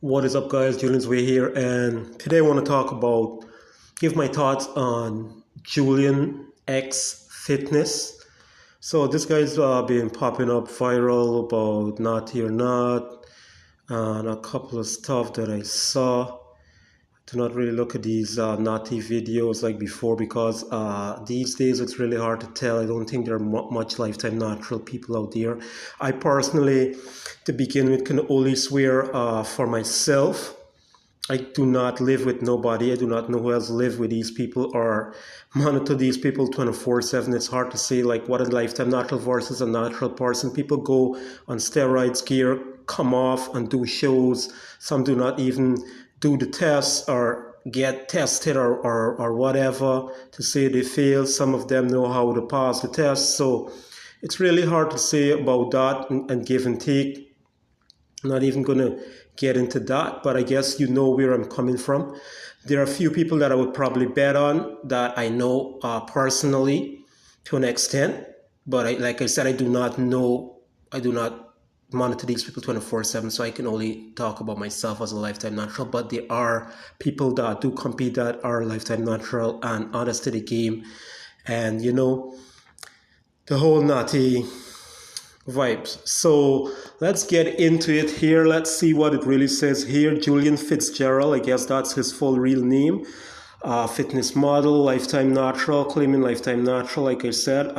What is up, guys? Julian's way here, and today I want to give my thoughts on Julian X Fitness. So this guy's been popping up viral about NATTY or not, and a couple of stuff that I saw. Do not really look at these NATTY videos like before because these days it's really hard to tell. I don't think there are much Lifetime Natural people out there. I personally, to begin with, can only swear for myself. I do not live with nobody. I do not know who else live with these people or monitor these people 24/7. It's hard to say like what a Lifetime Natural versus a natural person. People go on steroids, gear, come off and do shows. Some do not even do the tests or get tested or whatever to say they fail. Some of them know how to pass the test. So it's really hard to say about that and give and take. I'm not even going to get into that, but I guess you know where I'm coming from. There are a few people that I would probably bet on that I know personally to an extent, but like I said, I do not monitor these people 24/7, so I can only talk about myself as a Lifetime Natural. But there are people that do compete that are Lifetime Natural and honest to the game, and the whole NATTY vibes. So let's get into it here. Let's see what it really says here. Julian Fitzgerald, I guess that's his full real name. Fitness model, Lifetime Natural, claiming Lifetime Natural, like I said.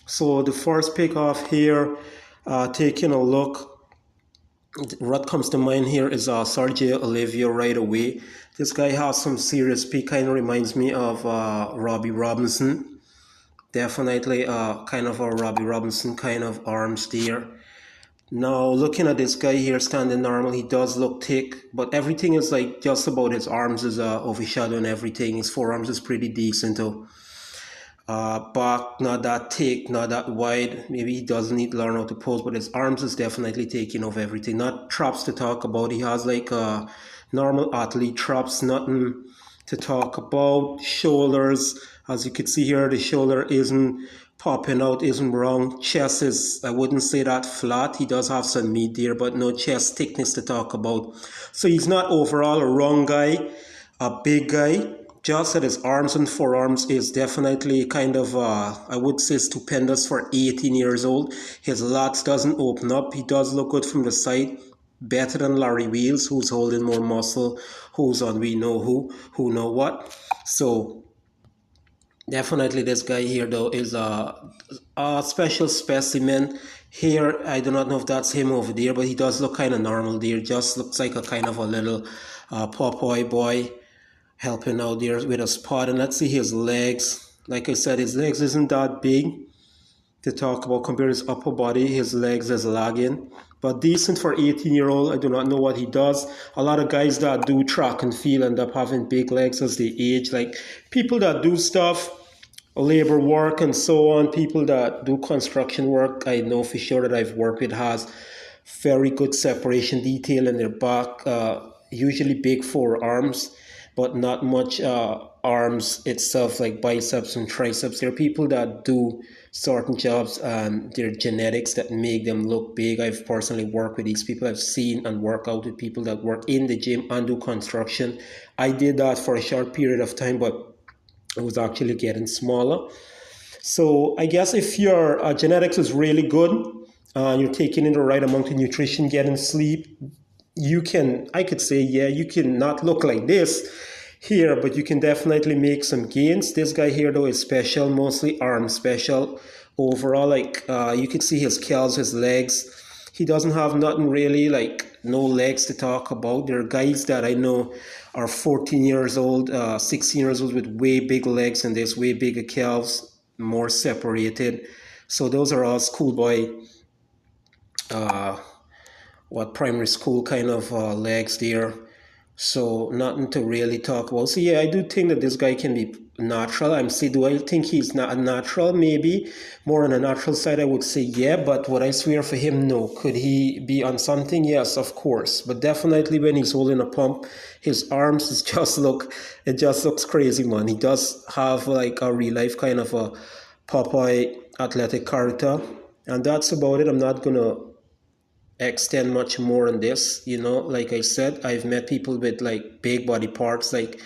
So the first pick off here, taking a look, what comes to mind here is Sergio Olivier right away. This guy has some serious peak, kind of reminds me of Robbie Robinson. Definitely kind of a Robbie Robinson kind of arms there. Now looking at this guy here standing normal, he does look thick, but everything is like just about his arms is overshadowing everything. His forearms is pretty decent though. Back not that thick, not that wide. Maybe he doesn't need to learn how to pose, but his arms is definitely taking off everything. Not traps to talk about. He has like normal athlete traps, nothing to talk about. Shoulders, as you can see here, the shoulder isn't popping out, isn't wrong. Chest is, I wouldn't say that flat. He does have some meat there, but no chest thickness to talk about. So he's not overall a wrong guy, a big guy. Just that his arms and forearms is definitely kind of, I would say, stupendous for 18 years old. His lats doesn't open up. He does look good from the side. Better than Larry Wheels, who's holding more muscle, who's on we know who know what. So definitely this guy here though is a special specimen. Here, I do not know if that's him over there, but he does look kind of normal there. Just looks like a kind of a little Popeye boy helping out there with a spot. And let's see his legs. Like I said, his legs isn't that big to talk about compared to his upper body. His legs is lagging, but decent for 18-year-old. I do not know what he does. A lot of guys that do track and field end up having big legs as they age. Like people that do stuff, labor work and so on, people that do construction work, I know for sure that I've worked with, has very good separation detail in their back, usually big forearms, but not much arms itself, like biceps and triceps. There are people that do certain jobs and their genetics that make them look big. I've personally worked with these people. I've seen and worked out with people that work in the gym and do construction. I did that for a short period of time, but it was actually getting smaller. So I guess if your genetics is really good, you're taking in the right amount of nutrition, getting sleep, I could say, yeah, you can not look like this here, but you can definitely make some gains. This guy here though is special, mostly arm special. Overall, like you can see his calves, his legs. He doesn't have nothing really, like no legs to talk about. There are guys that I know are 14 years old, 16 years old with way big legs and there's way bigger calves, more separated. So those are all schoolboy primary school kind of legs there. So nothing to really talk about. So yeah, I do think that this guy can be natural. Do I think he's not a natural? Maybe more on the natural side, I would say yeah, but would I swear for him? No. Could he be on something? Yes, of course. But definitely when he's holding a pump, his arms just looks crazy, man. He does have like a real life kind of a Popeye athletic character. And that's about it. I'm not gonna extend much more on this. Like I said, I've met people with like big body parts, like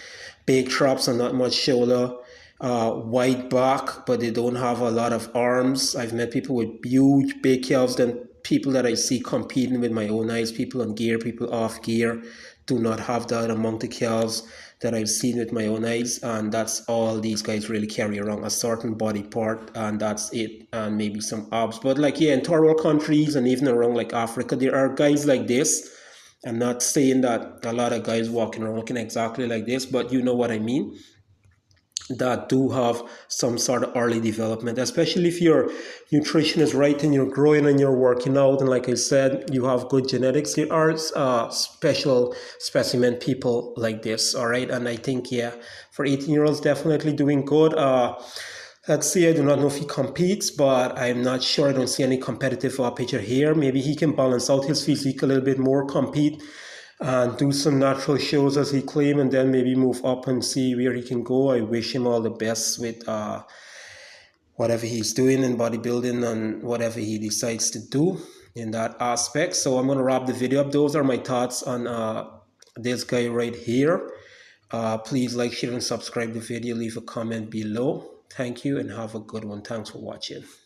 big traps and not much shoulder, wide back, but they don't have a lot of arms. I've met people with huge big calves. Then people that I see competing with my own eyes, people on gear, people off gear, do not have that among the calves that I've seen with my own eyes. And that's all these guys really carry around, a certain body part, and that's it, and maybe some abs. But like, yeah, in third world countries and even around like Africa, there are guys like this. I'm not saying that a lot of guys walking around looking exactly like this, but you know what I mean, that do have some sort of early development, especially if your nutrition is right and you're growing and you're working out. And like I said, you have good genetics. There are special specimen people like this. All right. And I think, yeah, for 18-year-olds, definitely doing good. Let's see, I do not know if he competes, but I'm not sure. I don't see any competitive picture here. Maybe he can balance out his physique a little bit more, compete and do some natural shows as he claimed, and then maybe move up and see where he can go. I wish him all the best with whatever he's doing in bodybuilding and whatever he decides to do in that aspect. So I'm going to wrap the video up. Those are my thoughts on this guy right here. Please like, share, and subscribe the video. Leave a comment below. Thank you and have a good one. Thanks for watching.